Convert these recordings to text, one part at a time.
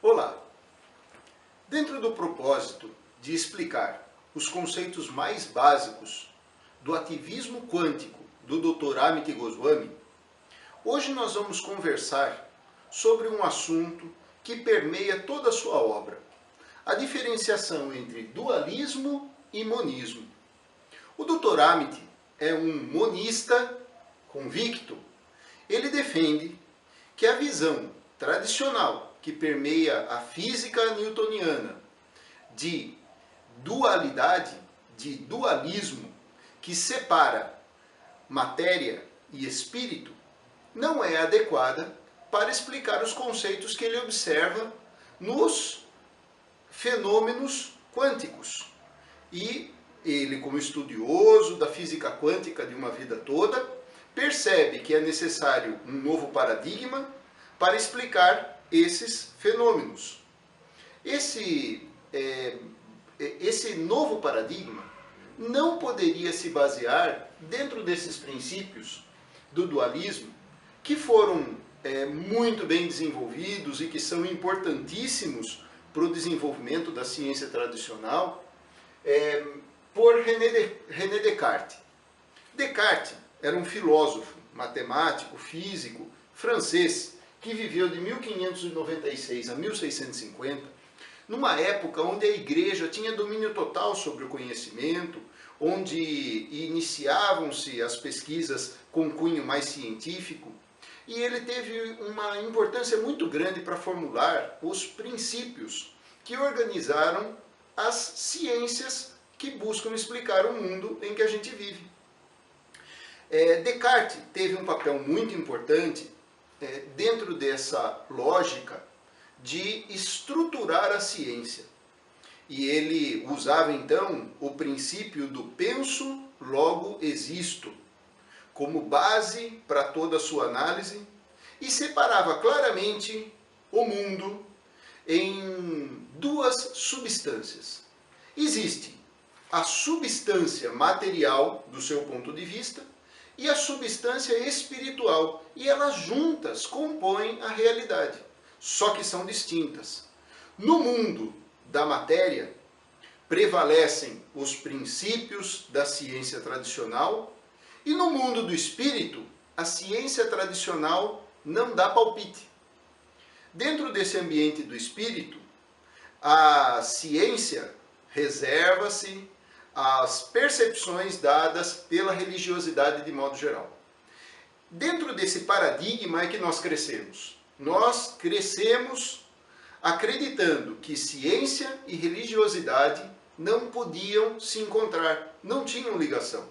Olá! Dentro do propósito de explicar os conceitos mais básicos do ativismo quântico do Dr. Amit Goswami, hoje nós vamos conversar sobre um assunto que permeia toda a sua obra, a diferenciação entre dualismo e monismo. O Dr. Amit é um monista convicto. Ele defende que a visão tradicional que permeia a física newtoniana de dualidade, de dualismo, que separa matéria e espírito, não é adequada para explicar os conceitos que ele observa nos fenômenos quânticos. E ele, como estudioso da física quântica de uma vida toda, percebe que é necessário um novo paradigma para explicar esses fenômenos. Esse novo paradigma não poderia se basear dentro desses princípios do dualismo, que foram muito bem desenvolvidos e que são importantíssimos para o desenvolvimento da ciência tradicional, por René Descartes. Descartes era um filósofo, matemático, físico, francês, que viveu de 1596 a 1650, numa época onde a igreja tinha domínio total sobre o conhecimento, onde iniciavam-se as pesquisas com cunho mais científico, e ele teve uma importância muito grande para formular os princípios que organizaram as ciências que buscam explicar o mundo em que a gente vive. Descartes teve um papel muito importante dentro dessa lógica de estruturar a ciência. E ele usava então o princípio do penso, logo existo, como base para toda a sua análise, e separava claramente o mundo em duas substâncias. Existe a substância material do seu ponto de vista e a substância espiritual, e elas juntas compõem a realidade, só que são distintas. No mundo da matéria prevalecem os princípios da ciência tradicional, e no mundo do espírito a ciência tradicional não dá palpite. Dentro desse ambiente do espírito, a ciência reserva-se às percepções dadas pela religiosidade de modo geral. Dentro desse paradigma é que nós crescemos. Nós crescemos acreditando que ciência e religiosidade não podiam se encontrar, não tinham ligação.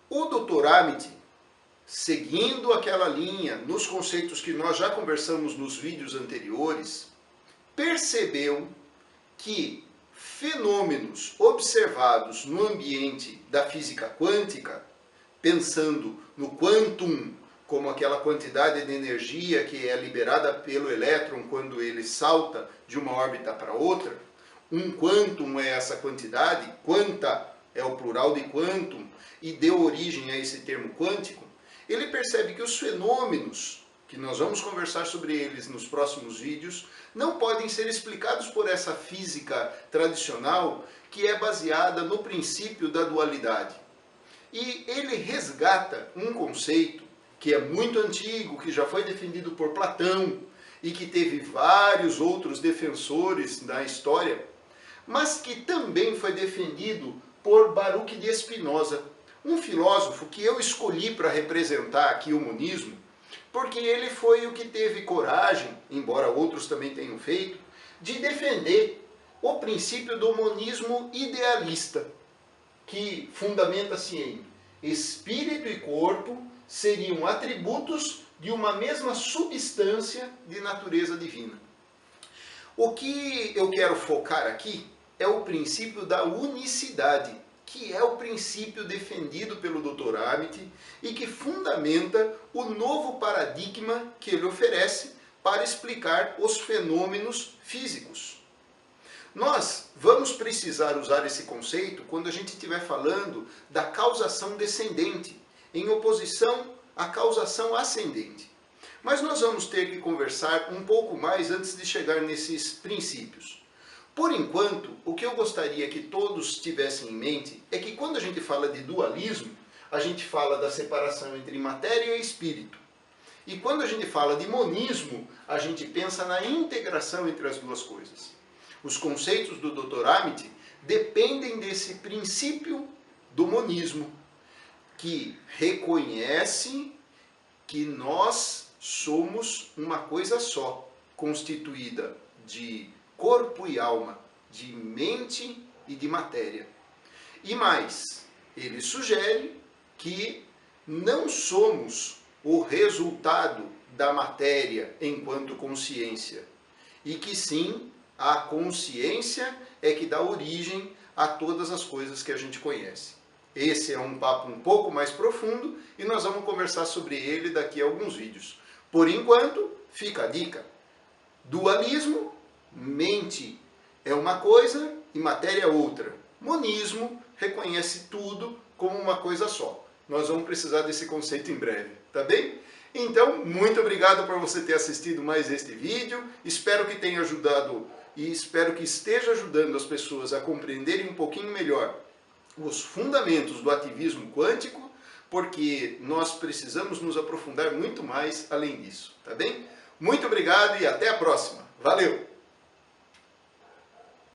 O Dr. Amit, seguindo aquela linha, nos conceitos que nós já conversamos nos vídeos anteriores, percebeu que fenômenos observados no ambiente da física quântica, pensando no quantum como aquela quantidade de energia que é liberada pelo elétron quando ele salta de uma órbita para outra, um quantum é essa quantidade, quanta é o plural de quantum, e deu origem a esse termo quântico. Ele percebe que os fenômenos, que nós vamos conversar sobre eles nos próximos vídeos, não podem ser explicados por essa física tradicional que é baseada no princípio da dualidade. E ele resgata um conceito que é muito antigo, que já foi defendido por Platão e que teve vários outros defensores na história, mas que também foi defendido por Baruch de Spinoza, um filósofo que eu escolhi para representar aqui o monismo, porque ele foi o que teve coragem, embora outros também tenham feito, de defender o princípio do monismo idealista, que fundamenta-se em espírito e corpo seriam atributos de uma mesma substância de natureza divina. O que eu quero focar aqui é o princípio da unicidade, que é o princípio defendido pelo Dr. Amit e que fundamenta o novo paradigma que ele oferece para explicar os fenômenos físicos. Nós vamos precisar usar esse conceito quando a gente estiver falando da causação descendente, em oposição à causação ascendente. Mas nós vamos ter que conversar um pouco mais antes de chegar nesses princípios. Por enquanto, o que eu gostaria que todos tivessem em mente é que quando a gente fala de dualismo, a gente fala da separação entre matéria e espírito. E quando a gente fala de monismo, a gente pensa na integração entre as duas coisas. Os conceitos do Dr. Amit dependem desse princípio do monismo, que reconhece que nós somos uma coisa só, constituída de corpo e alma, de mente e de matéria. E mais, ele sugere que não somos o resultado da matéria enquanto consciência, e que sim, a consciência é que dá origem a todas as coisas que a gente conhece. Esse é um papo um pouco mais profundo e nós vamos conversar sobre ele daqui a alguns vídeos. Por enquanto, fica a dica. Dualismo, mente é uma coisa e matéria é outra. Monismo reconhece tudo como uma coisa só. Nós vamos precisar desse conceito em breve, tá bem? Então, muito obrigado por você ter assistido mais este vídeo. Espero que tenha ajudado e espero que esteja ajudando as pessoas a compreenderem um pouquinho melhor os fundamentos do ativismo quântico, porque nós precisamos nos aprofundar muito mais além disso, tá bem? Muito obrigado e até a próxima. Valeu!